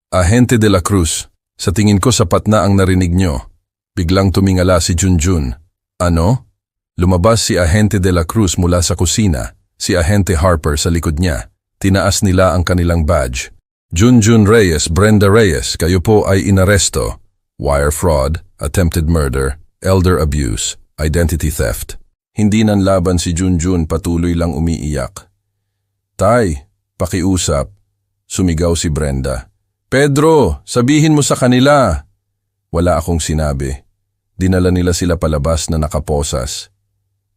Speaker 1: Ahente de la Cruz, sa tingin ko sapat na ang narinig nyo. Biglang tumingala si Junjun. Ano? Lumabas si Ahente de la Cruz mula sa kusina, si Ahente Harper sa likod niya. Tinaas nila ang kanilang badge. Junjun Reyes, Brenda Reyes, kayo po ay inaresto. Wire fraud, attempted murder, elder abuse, identity theft. Hindi nanlaban si Junjun, patuloy lang umiiyak. Tay, pakiusap. Sumigaw si Brenda. Pedro, sabihin mo sa kanila. Wala akong sinabi. Dinala nila sila palabas na nakaposas.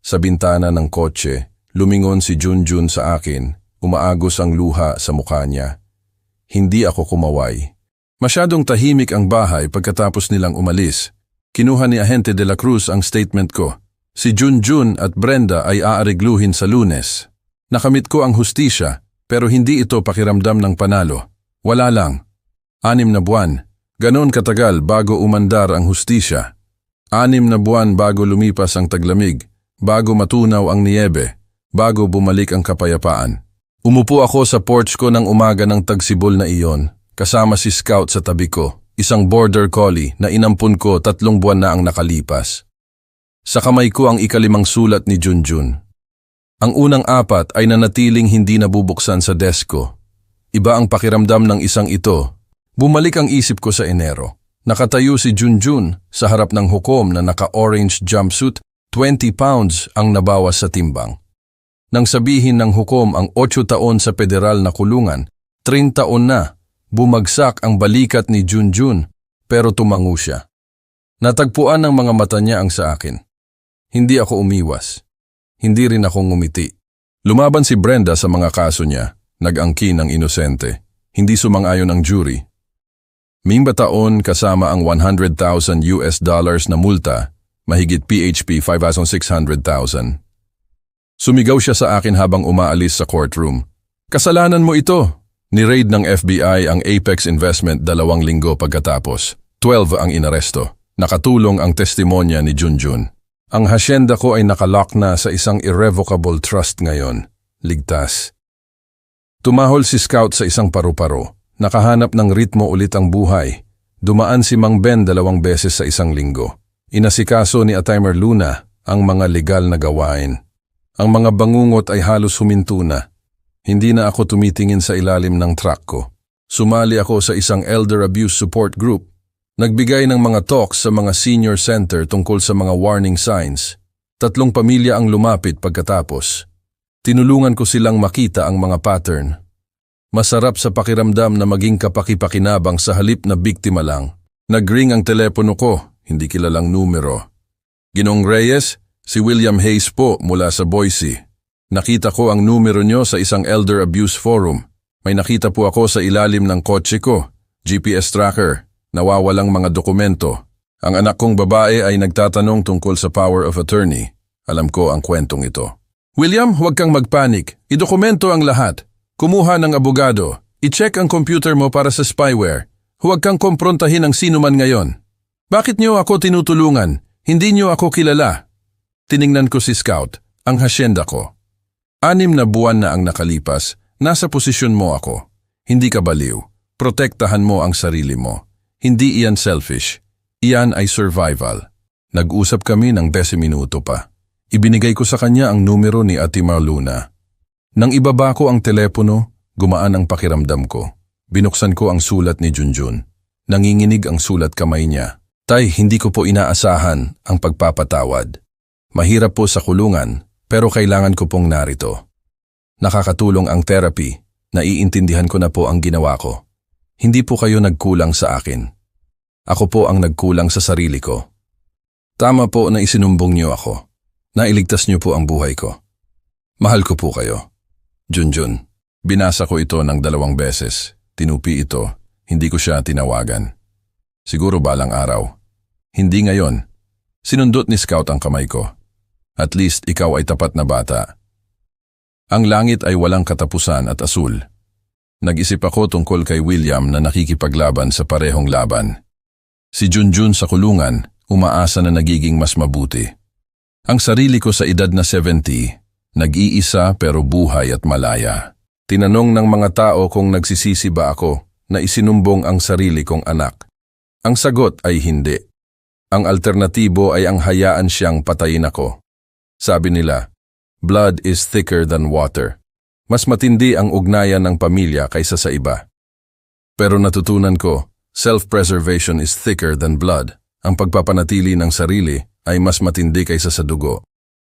Speaker 1: Sa bintana ng kotse, lumingon si Junjun sa akin. Umaagos ang luha sa mukha niya. Hindi ako kumaway. Masyadong tahimik ang bahay pagkatapos nilang umalis. Kinuha ni Ahente de la Cruz ang statement ko. Si Junjun at Brenda ay aarigluhin sa Lunes. Nakamit ko ang hustisya, pero hindi ito pakiramdam ng panalo. Wala lang. 6 na buwan. Ganon katagal bago umandar ang hustisya. 6 na buwan bago lumipas ang taglamig, bago matunaw ang niyebe, bago bumalik ang kapayapaan. Umupo ako sa porch ko ng umaga ng tagsibol na iyon, kasama si Scout sa tabi ko, isang border collie na inampun ko 3 buwan na ang nakalipas. Sa kamay ko ang ika-5 sulat ni Junjun. Ang unang 4 ay nanatiling hindi nabubuksan sa desk ko. Iba ang pakiramdam ng isang ito. Bumalik ang isip ko sa Enero. Nakatayo si Junjun sa harap ng hukom na naka-orange jumpsuit, 20 pounds ang nabawas sa timbang. Nang sabihin ng hukom ang 8 taon sa federal na kulungan, 30 taon na, bumagsak ang balikat ni Junjun pero tumango siya. Natagpuan ng mga mata niya ang sa akin. Hindi ako umiwas. Hindi rin ako ngumiti. Lumaban si Brenda sa mga kaso niya, nag-angkin ng inosente. Hindi sumang-ayon ang jury. 5 taon kasama ang $100,000 na multa, mahigit PHP 5,600,000. Sumigaw siya sa akin habang umaalis sa courtroom. Kasalanan mo ito! Ni-raid ng FBI ang Apex Investment 2 linggo pagkatapos. 12 ang inaresto. Nakatulong ang testimonya ni Junjun. Ang hasyenda ko ay nakalock na sa isang irrevocable trust ngayon. Ligtas. Tumahol si Scout sa isang paru-paro. Nakahanap ng ritmo ulit ang buhay. Dumaan si Mang Ben 2 beses sa isang linggo. Inasikaso ni Atimer Luna ang mga legal na gawain. Ang mga bangungot ay halos huminto na. Hindi na ako tumitingin sa ilalim ng truck ko. Sumali ako sa isang elder abuse support group. Nagbigay ng mga talks sa mga senior center tungkol sa mga warning signs. 3 pamilya ang lumapit pagkatapos. Tinulungan ko silang makita ang mga pattern. Masarap sa pakiramdam na maging kapaki-pakinabang sa halip na biktima lang. Nag-ring ang telepono ko, hindi kilalang numero. Ginong Reyes, si William Hayes po mula sa Boise. Nakita ko ang numero nyo sa isang elder abuse forum. May nakita po ako sa ilalim ng kotse ko, GPS tracker, nawawalang mga dokumento. Ang anak kong babae ay nagtatanong tungkol sa power of attorney. Alam ko ang kwentong ito. William, huwag kang magpanik. Idokumento ang lahat. Kumuha ng abogado. I-check ang computer mo para sa spyware. Huwag kang komprontahin ang sino man ngayon. Bakit niyo ako tinutulungan? Hindi niyo ako kilala. Tiningnan ko si Scout, ang hasyenda ko. 6 na buwan na ang nakalipas, nasa posisyon mo ako. Hindi ka baliw. Protektahan mo ang sarili mo. Hindi iyan selfish. Iyan ay survival. Nag-usap kami ng 10 minuto pa. Ibinigay ko sa kanya ang numero ni Atimer Luna. Nang ibaba ko ang telepono, gumaan ang pakiramdam ko. Binuksan ko ang sulat ni Junjun. Nanginginig ang sulat kamay niya. Tay, hindi ko po inaasahan ang pagpapatawad. Mahirap po sa kulungan, pero kailangan ko pong narito. Nakakatulong ang therapy. Naiintindihan ko na po ang ginawa ko. Hindi po kayo nagkulang sa akin. Ako po ang nagkulang sa sarili ko. Tama po na isinumbong niyo ako. Nailigtas niyo po ang buhay ko. Mahal ko po kayo. Junjun, binasa ko ito ng 2 beses. Tinupi ito, hindi ko siya tinawagan. Siguro balang araw. Hindi ngayon. Sinundot ni Scout ang kamay ko. At least ikaw ay tapat na bata. Ang langit ay walang katapusan at asul. Nag-isip ako tungkol kay William na nakikipaglaban sa parehong laban. Si Junjun sa kulungan, umaasa na nagiging mas mabuti. Ang sarili ko sa edad na 70, nag-iisa pero buhay at malaya. Tinanong ng mga tao kung nagsisisi ba ako na isinumbong ang sarili kong anak. Ang sagot ay hindi. Ang alternatibo ay ang hayaan siyang patayin ako. Sabi nila, blood is thicker than water. Mas matindi ang ugnayan ng pamilya kaysa sa iba. Pero natutunan ko, self-preservation is thicker than blood. Ang pagpapanatili ng sarili ay mas matindi kaysa sa dugo.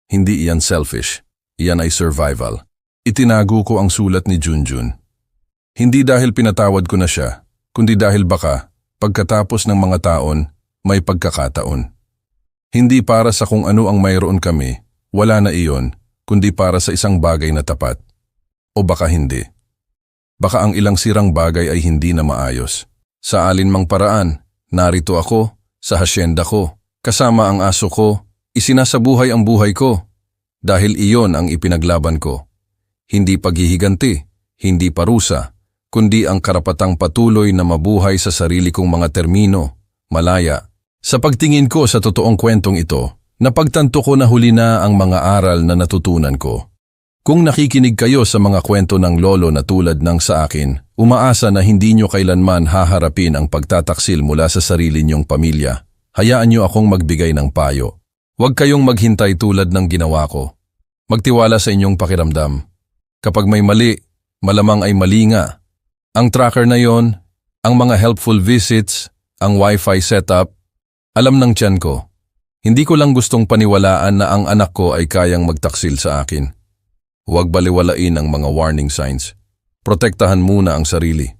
Speaker 1: Hindi iyan selfish, iyan ay survival. Itinago ko ang sulat ni Junjun. Hindi dahil pinatawad ko na siya, kundi dahil baka, pagkatapos ng mga taon, may pagkakataon. Hindi para sa kung ano ang mayroon kami, wala na iyon, kundi para sa isang bagay na tapat. O baka hindi. Baka ang ilang sirang bagay ay hindi na maayos. Sa alinmang paraan, narito ako, sa hasyenda ko, kasama ang aso ko, isinasabuhay ang buhay ko. Dahil iyon ang ipinaglaban ko. Hindi paghihiganti, hindi parusa, kundi ang karapatang patuloy na mabuhay sa sarili kong mga termino, malaya. Sa pagtingin ko sa totoong kwentong ito, napagtanto ko na huli na ang mga aral na natutunan ko. Kung nakikinig kayo sa mga kwento ng lolo na tulad ng sa akin, umaasa na hindi nyo kailanman haharapin ang pagtataksil mula sa sarili nyong pamilya. Hayaan nyo akong magbigay ng payo. Huwag kayong maghintay tulad ng ginawa ko. Magtiwala sa inyong pakiramdam. Kapag may mali, malamang ay mali nga. Ang tracker na yon, ang mga helpful visits, ang wifi setup, alam ng tiyan ko. Hindi ko lang gustong paniwalaan na ang anak ko ay kayang magtaksil sa akin. Huwag baliwalain ang mga warning signs. Protektahan muna ang sarili.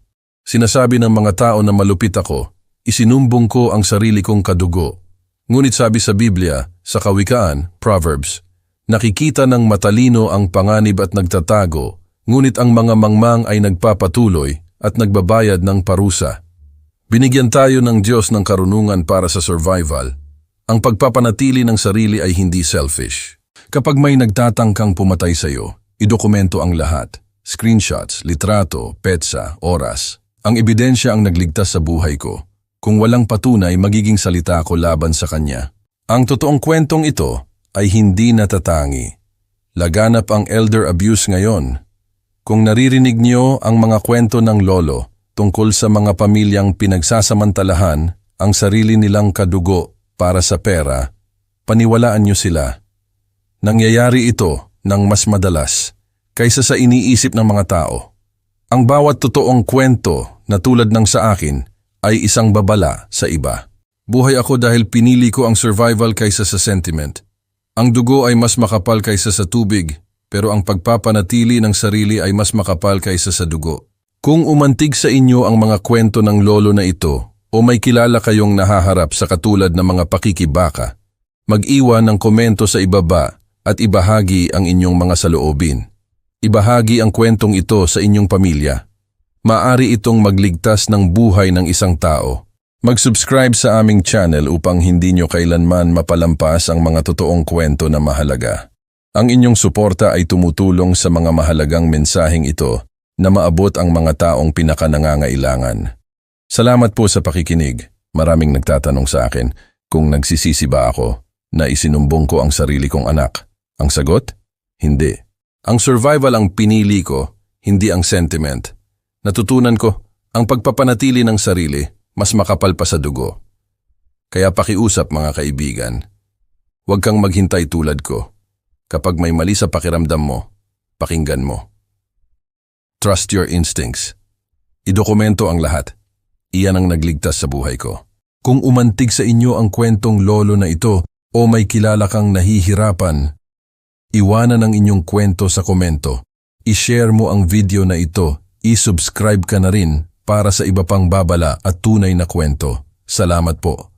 Speaker 1: Sinasabi ng mga tao na malupit ako, isinumbong ko ang sarili kong kadugo. Ngunit sabi sa Biblia, sa Kawikaan, Proverbs, nakikita ng matalino ang panganib at nagtatago, ngunit ang mga mangmang ay nagpapatuloy at nagbabayad ng parusa. Binigyan tayo ng Diyos ng karunungan para sa survival. Ang pagpapanatili ng sarili ay hindi selfish. Kapag may nagtatangkang pumatay sa iyo, idokumento ang lahat. Screenshots, litrato, petsa, oras. Ang ebidensya ang nagligtas sa buhay ko. Kung walang patunay, magiging salita ko laban sa kanya. Ang totoong kwentong ito ay hindi natatangi. Laganap ang elder abuse ngayon. Kung naririnig niyo ang mga kwento ng lolo tungkol sa mga pamilyang pinagsasamantalahan ang sarili nilang kadugo para sa pera, paniwalaan niyo sila. Nangyayari ito ng mas madalas kaysa sa iniisip ng mga tao. Ang bawat totoong kwento na tulad ng sa akin ay isang babala sa iba. Buhay ako dahil pinili ko ang survival kaysa sa sentiment. Ang dugo ay mas makapal kaysa sa tubig, pero ang pagpapanatili ng sarili ay mas makapal kaysa sa dugo. Kung umantig sa inyo ang mga kwento ng lolo na ito o may kilala kayong nahaharap sa katulad ng mga pakikibaka, mag-iwan ng komento sa ibaba at ibahagi ang inyong mga saloobin. Ibahagi ang kwentong ito sa inyong pamilya. Maari itong magligtas ng buhay ng isang tao. Mag-subscribe sa aming channel upang hindi nyo kailanman mapalampas ang mga totoong kwento na mahalaga. Ang inyong suporta ay tumutulong sa mga mahalagang mensaheng ito na maabot ang mga taong pinakanangangailangan. Salamat po sa pakikinig. Maraming nagtatanong sa akin kung nagsisisi ba ako na isinumbong ko ang sarili kong anak. Ang sagot? Hindi. Ang survival ang pinili ko, hindi ang sentiment. Natutunan ko, ang pagpapanatili ng sarili, mas makapal pa sa dugo. Kaya pakiusap mga kaibigan, huwag kang maghintay tulad ko. Kapag may mali sa pakiramdam mo, pakinggan mo. Trust your instincts. Idokumento ang lahat. Iyan ang nagligtas sa buhay ko. Kung umantig sa inyo ang kwentong lolo na ito o may kilala kang nahihirapan, iwanan ang inyong kwento sa komento. I-share mo ang video na ito. I-subscribe ka na rin para sa iba pang babala at tunay na kwento. Salamat po.